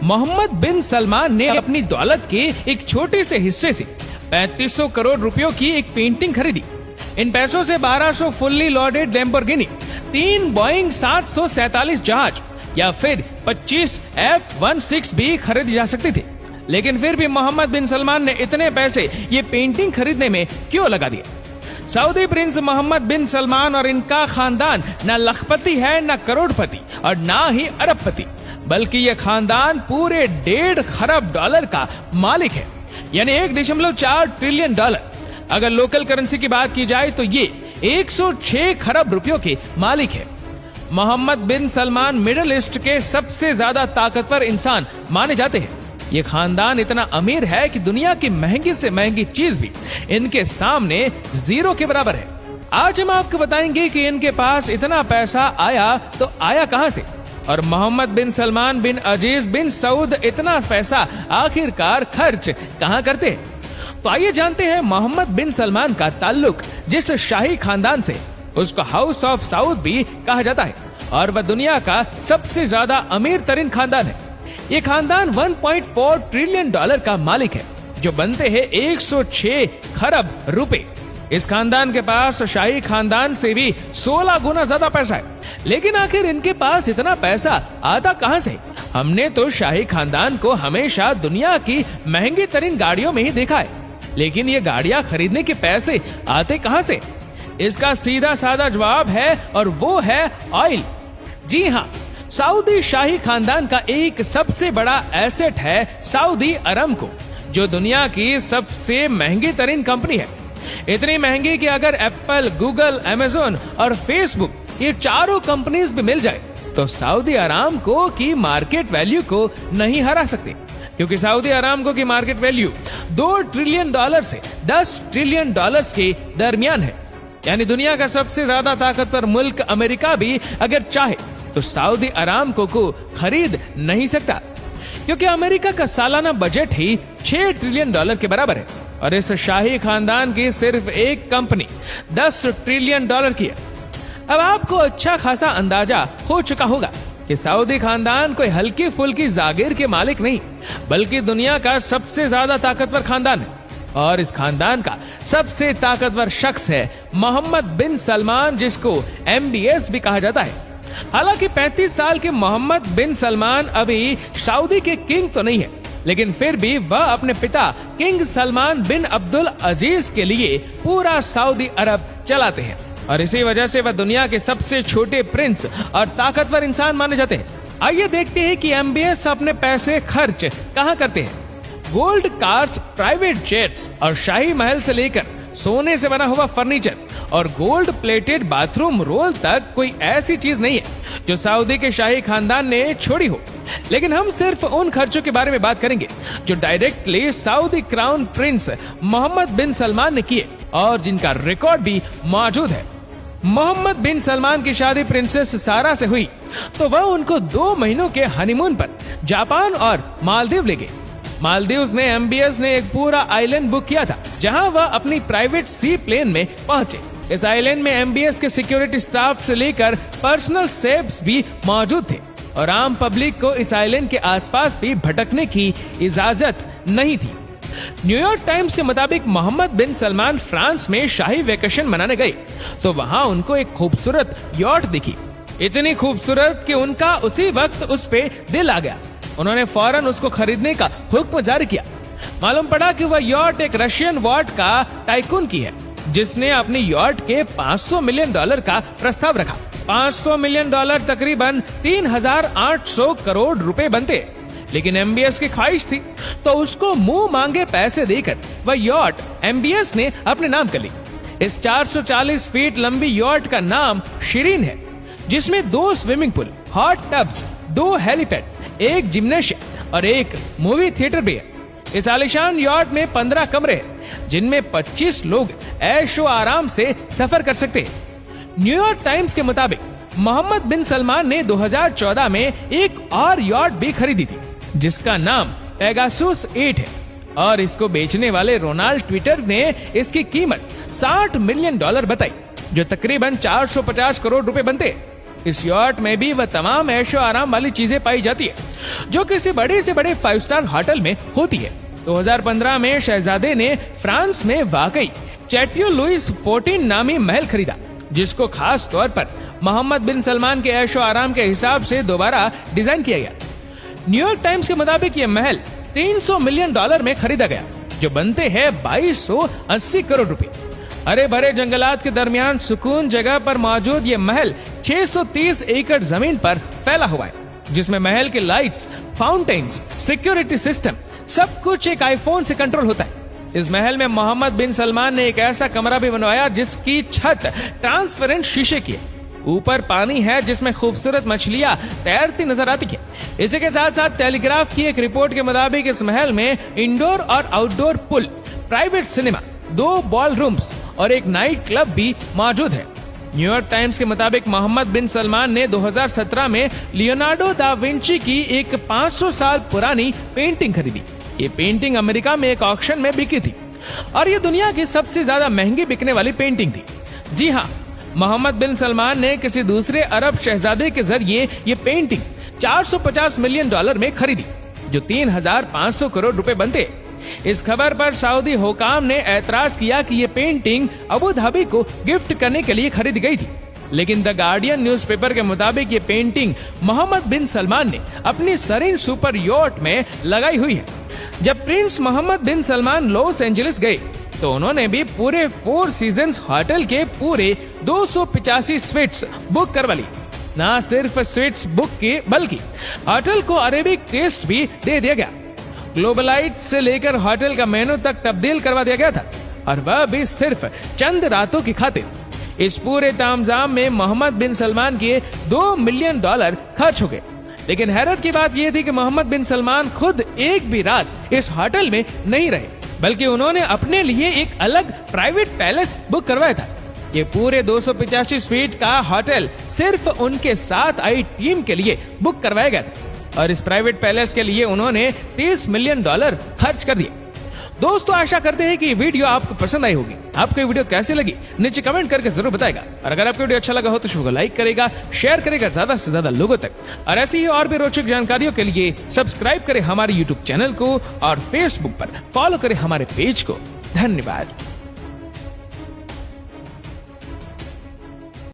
Mohammad bin Salman ने अपनी दौलत के एक छोटे से हिस्से से 3500 करोड़ रुपयों की एक पेंटिंग खरीदी। इन पैसों से 1200 फुल्ली लोडेड लैम्बोर्गिनी, 3 बोइंग 747 जहाज या फिर 25 F-16 भी खरीदे जा सकते थे। लेकिन फिर भी मोहम्मद बिन सलमान ने इतने पैसे ये पेंटिंग खरीदने में क्यों लगा दिए? Saudi Prince Mohammed bin Salman और इनका खानदान न लखपति है, न करोड़पति और ना ही अरबपति, बल्कि ये खानदान पूरे 1.5 खरब डॉलर का मालिक है, यानी 1.4 ट्रिलियन डॉलर। अगर लोकल करेंसी की बात की जाए तो ये 106 खरब रुपयों के मालिक है। Mohammad bin Salman middle east के सबसे ज्यादा ताकतवर इंसान माने जाते हैं। ये खानदान इतना अमीर है कि दुनिया की महंगी से महंगी चीज भी इनके सामने जीरो के बराबर है। आज हम आपको बताएंगे कि इनके पास इतना पैसा आया तो आया कहां से, और मोहम्मद बिन सलमान बिन अजीज बिन सऊद इतना पैसा आखिरकार खर्च कहां करते हैं। तो आइए जानते हैं मोहम्मद बिन सलमान का ताल्लुक जिस शाही खानदान से, उसको हाउस ऑफ सऊद भी कहा जाता है और वह दुनिया का सबसे ज्यादा अमीर तरीन खानदान है। ये खानदान 1.4 ट्रिलियन डॉलर का मालिक है, जो बनते हैं 106 खरब रुपए। इस खानदान के पास शाही खानदान से भी 16 गुना ज्यादा पैसा है। लेकिन आखिर इनके पास इतना पैसा आता कहां से? हमने तो शाही खानदान को हमेशा दुनिया की महंगी तरीन गाड़ियों में ही देखा है, लेकिन ये गाड़ियां खरीदने के पैसे आते कहां से? इसका सीधा साधा जवाब है और वो है ऑयल। जी हाँ, सऊदी शाही खानदान का एक सबसे बड़ा एसेट है सऊदी अरामको, जो दुनिया की सबसे महंगी तरीन कंपनी है। इतनी महंगी कि अगर एप्पल, गूगल, अमेज़न और फेसबुक ये चारों कंपनीज भी मिल जाए तो सऊदी अरामको की मार्केट वैल्यू को नहीं हरा सकते, क्योंकि सऊदी अरामको की मार्केट वैल्यू 2 ट्रिलियन डॉलर से 10 ट्रिलियन डॉलर्स के दरमियान है। यानी दुनिया का सबसे ज्यादा ताकतवर मुल्क अमेरिका भी अगर चाहे तो सऊदी अरामको को खरीद नहीं सकता, क्योंकि अमेरिका का सालाना बजट ही 6 ट्रिलियन डॉलर के बराबर है और इस शाही खानदान की सिर्फ एक कंपनी 10 ट्रिलियन डॉलर की है। अब आपको अच्छा खासा अंदाजा हो चुका होगा कि सऊदी खानदान कोई हल्की फुल्की जागीर के मालिक नहीं, बल्कि दुनिया का सबसे ज्यादा ताकतवर खानदान है। और इस खानदान का सबसे ताकतवर शख्स है मोहम्मद बिन सलमान, जिसको MBS भी कहा जाता है। हालांकि 35 साल के मोहम्मद बिन सलमान अभी सऊदी के किंग तो नहीं है, लेकिन फिर भी वह अपने पिता किंग सलमान बिन अब्दुल अजीज के लिए पूरा सऊदी अरब चलाते हैं और इसी वजह से वह दुनिया के सबसे छोटे प्रिंस और ताकतवर इंसान माने जाते हैं। आइए देखते हैं कि MBS अपने पैसे खर्च कहां करते हैं। गोल्ड कार्स, प्राइवेट जेट्स और शाही महल से लेकर सोने से बना हुआ फर्नीचर और गोल्ड प्लेटेड बाथरूम रोल तक कोई ऐसी चीज नहीं है जो सऊदी के शाही खानदान ने छोड़ी हो। लेकिन हम सिर्फ उन खर्चों के बारे में बात करेंगे जो directly Saudi crown prince Mohammed bin Salman ने किए और जिनका रिकॉर्ड भी मौजूद है। मोहम्मद बिन सलमान की शादी प्रिंसेस सारा से हुई तो वह उनको 2 महीनों के हनीमून पर जापान और मालदीव ले गए। मालदीव्स में MBS ने एक पूरा आइलैंड बुक किया था, जहां वह अपनी प्राइवेट सी प्लेन में पहुंचे। इस आइलैंड में MBS के सिक्योरिटी स्टाफ से लेकर पर्सनल सेफ्स भी मौजूद थे और आम पब्लिक को इस आइलैंड के आसपास भी भटकने की इजाजत नहीं थी। न्यूयॉर्क टाइम्स के मुताबिक मोहम्मद बिन सलमान फ्रांस में शाही वेकेशन मनाने गए तो वहां उनको एक खूबसूरत यॉट दिखी, इतनी खूबसूरत कि उनका उसी वक्त उस पे दिल आ गया। उन्होंने फौरन उसको खरीदने का हुक्म जारी किया। मालूम पड़ा कि वह यॉट एक रशियन वॉट का टाइकून की है, जिसने अपनी यॉट के 500 मिलियन डॉलर का प्रस्ताव रखा। 500 मिलियन डॉलर तकरीबन 3800 करोड़ रुपए बनते। लेकिन MBS की ख्वाहिश थी तो उसको मुंह मांगे पैसे देकर वह यॉट MBS ने अपने नाम कर ली। इस 440 फीट लंबी यॉट का नाम शिरीन है, जिसमें 2 swimming pool, hot tubs, 2 helipad, एक जिम्नेशियम और एक मूवी थिएटर भी है। इस आलीशान यॉट में 15 कमरे हैं, जिनमें 25 लोग ऐशो आराम से सफर कर सकते हैं। न्यूयॉर्क टाइम्स के मुताबिक मोहम्मद बिन सलमान ने 2014 में एक और यॉट भी खरीदी थी, जिसका नाम पेगासुस 8 है और इसको बेचने वाले रोनाल्ड ट्विटर ने इसकी कीमत $60 मिलियन बताई, जो तकरीबन 450 करोड़ रुपए बनते। इस यॉट में भी वह तमाम ऐशो आराम वाली चीजें पाई जाती है जो किसी बड़े से बड़े 5 स्टार होटल में होती है। 2015 में शहजादे ने फ्रांस में वाकई चैटियो लुइस 14 नामी महल खरीदा, जिसको खास तौर पर मोहम्मद बिन सलमान के ऐशो आराम के हिसाब से दोबारा डिजाइन किया गया। न्यूयॉर्क टाइम्स के मुताबिक ये महल $300 मिलियन में खरीदा गया, जो बनते हैं 2280 करोड़ रुपए। हरे भरे जंगलात के दरमियान सुकून जगह पर मौजूद ये महल 630 एकड़ जमीन पर फैला हुआ है, जिसमें महल के लाइट्स, फाउंटेन्स, सिक्योरिटी सिस्टम सब कुछ एक आईफोन से कंट्रोल होता है। इस महल में मोहम्मद बिन सलमान ने एक ऐसा कमरा भी बनवाया जिसकी छत ट्रांसपेरेंट शीशे की है। ऊपर पानी है जिसमें खूबसूरत मछलियां तैरती नजर आती है। इसी के साथ साथ टेलीग्राफ की एक रिपोर्ट के मुताबिक इस महल में इंडोर और outdoor pool, private cinema, 2 ball rooms और एक नाइट क्लब भी मौजूद है। न्यूयॉर्क टाइम्स के मुताबिक मोहम्मद बिन सलमान ने 2017 में लियोनार्डो दा विंची की एक 500 साल पुरानी पेंटिंग खरीदी। ये पेंटिंग अमेरिका में एक ऑक्शन में बिकी थी और ये दुनिया की सबसे ज्यादा महंगी बिकने वाली पेंटिंग थी। जी हाँ, मोहम्मद बिन सलमान ने किसी दूसरे अरब शहजादे के जरिए ये पेंटिंग $450 मिलियन में खरीदी, जो 3,500 करोड़ रुपए बनते। इस खबर पर सऊदी हुकाम ने एतराज किया कि ये पेंटिंग अबू धाबी को गिफ्ट करने के लिए खरीदी गई थी, लेकिन द गार्डियन न्यूज़पेपर के मुताबिक ये पेंटिंग मोहम्मद बिन सलमान ने अपनी सरीन सुपर यॉट में लगाई हुई है। जब Prince Mohammed bin Salman Los Angeles गए तो उन्होंने भी पूरे 4 सीजन्स होटल के पूरे 285 स्वीट्स बुक करवा ली। ना सिर्फ स्वीट्स बुक की बल्कि होटल को अरेबिक टेस्ट भी दे दिया गया। ग्लोबलाइट से लेकर होटल का मेनू तक तब्दील करवा दिया गया था, और वह भी सिर्फ चंद रातों की खातिर। इस पूरे तामझाम में मोहम्मद बिन सलमान के $2 मिलियन खर्च हो गए। लेकिन हैरत की बात यह थी कि मोहम्मद बिन सलमान खुद एक भी रात इस होटल में नहीं रहे, बल्कि उन्होंने अपने लिए एक अलग प्राइवेट पैलेस बुक करवाया था। ये पूरे 285 फीट का होटल सिर्फ उनके साथ आई टीम के लिए बुक करवाया गया था, और इस प्राइवेट पैलेस के लिए उन्होंने $30 मिलियन खर्च कर दिए। दोस्तों, आशा करते हैं कि ये वीडियो आपको पसंद आई होगी। आपको ये वीडियो कैसी लगी नीचे कमेंट करके जरूर बताएगा, और अगर आपको वीडियो अच्छा लगा हो तो इसको लाइक करेगा, शेयर करेगा ज्यादा से ज्यादा लोगों तक, और ऐसी ही और भी रोचक जानकारियों के लिए सब्सक्राइब करें हमारे यूट्यूब चैनल को और फेसबुक पर फॉलो करें हमारे पेज को। धन्यवाद।